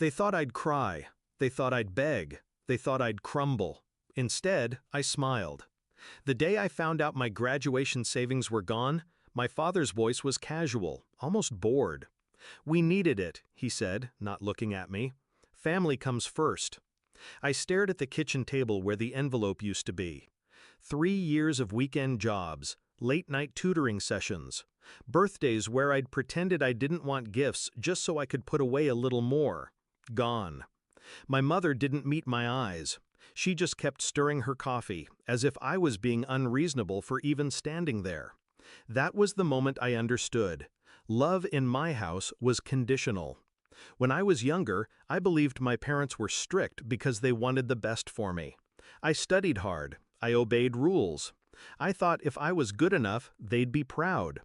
They thought I'd cry. They thought I'd beg. They thought I'd crumble. Instead, I smiled. The day I found out my graduation savings were gone, my father's voice was casual, almost bored. "We needed it," he said, not looking at me. "Family comes first." I stared at the kitchen table where the envelope used to be. 3 years of weekend jobs, late-night tutoring sessions, birthdays where I'd pretended I didn't want gifts just so I could put away a little more. Gone. My mother didn't meet my eyes. She just kept stirring her coffee, as if I was being unreasonable for even standing there. That was the moment I understood. Love in my house was conditional. When I was younger, I believed my parents were strict because they wanted the best for me. I studied hard. I obeyed rules. I thought if I was good enough, they'd be proud.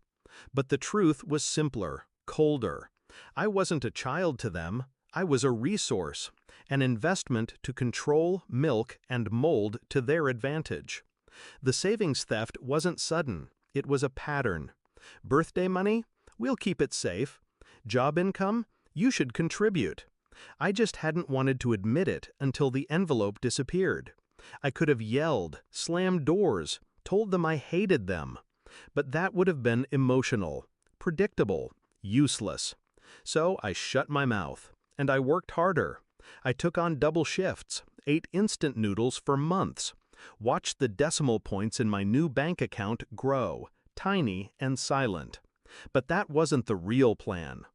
But the truth was simpler, colder. I wasn't a child to them. I was a resource, an investment to control, milk, and mold to their advantage. The savings theft wasn't sudden. It was a pattern. Birthday money? We'll keep it safe. Job income? You should contribute. I just hadn't wanted to admit it until the envelope disappeared. I could have yelled, slammed doors, told them I hated them. But that would have been emotional, predictable, useless. So I shut my mouth, and I worked harder. I took on double shifts, ate instant noodles for months, watched the decimal points in my new bank account grow, tiny and silent. But that wasn't the real plan.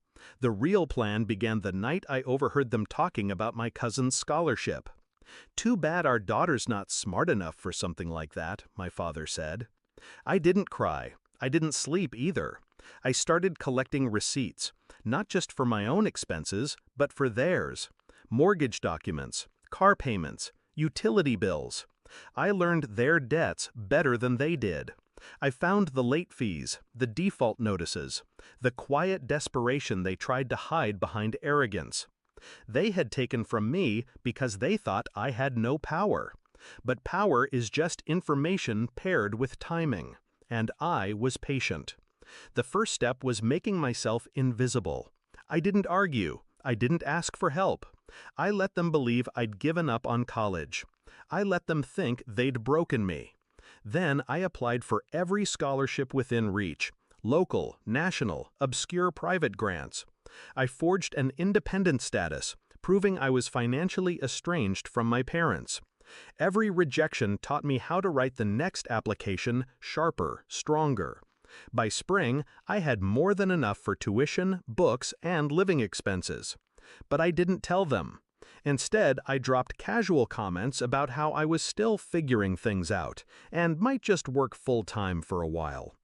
The real plan began the night I overheard them talking about my cousin's scholarship. "Too bad our daughter's not smart enough for something like that," my father said. I didn't cry. I didn't sleep either. I started collecting receipts, not just for my own expenses, but for theirs. Mortgage documents, car payments, utility bills. I learned their debts better than they did. I found the late fees, the default notices, the quiet desperation they tried to hide behind arrogance. They had taken from me because they thought I had no power. But power is just information paired with timing, and I was patient. The first step was making myself invisible. I didn't argue. I didn't ask for help. I let them believe I'd given up on college. I let them think they'd broken me. Then I applied for every scholarship within reach, local, national, obscure private grants. I forged an independent status, proving I was financially estranged from my parents. Every rejection taught me how to write the next application sharper, stronger. By spring, I had more than enough for tuition, books, and living expenses. But I didn't tell them. Instead, I dropped casual comments about how I was still figuring things out and might just work full-time for a while.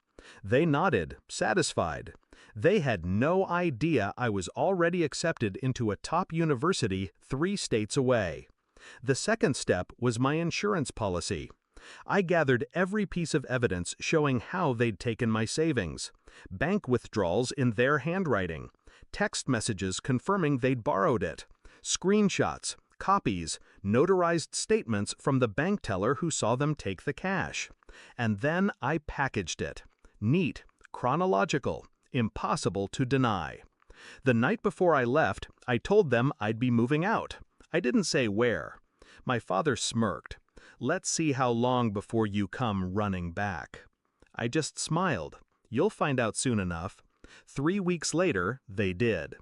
They nodded, satisfied. They had no idea I was already accepted into a top university 3 states away. The second step was my insurance policy. I gathered every piece of evidence showing how they'd taken my savings. Bank withdrawals in their handwriting. Text messages confirming they'd borrowed it. Screenshots, copies, notarized statements from the bank teller who saw them take the cash. And then I packaged it. Neat, chronological, impossible to deny. The night before I left, I told them I'd be moving out. I didn't say where. My father smirked. "Let's see how long before you come running back." I just smiled. "You'll find out soon enough." 3 weeks later, they did.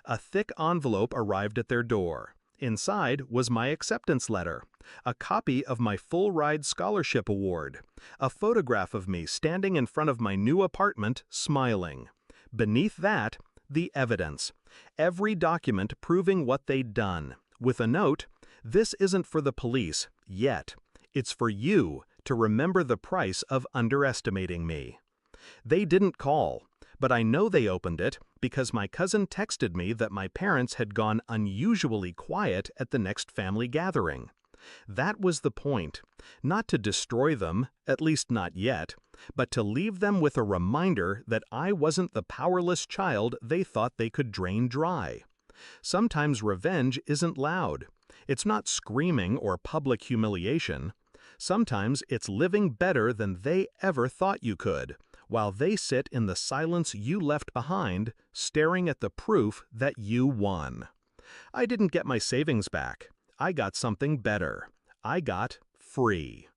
A thick envelope arrived at their door. Inside was my acceptance letter, a copy of my full-ride scholarship award, a photograph of me standing in front of my new apartment, smiling. Beneath that, the evidence, every document proving what they'd done, with a note, "This isn't for the police, yet. It's for you to remember the price of underestimating me." They didn't call, but I know they opened it because my cousin texted me that my parents had gone unusually quiet at the next family gathering. That was the point, not to destroy them, at least not yet, but to leave them with a reminder that I wasn't the powerless child they thought they could drain dry. Sometimes revenge isn't loud. It's not screaming or public humiliation. Sometimes it's living better than they ever thought you could, while they sit in the silence you left behind, staring at the proof that you won. I didn't get my savings back. I got something better. I got free.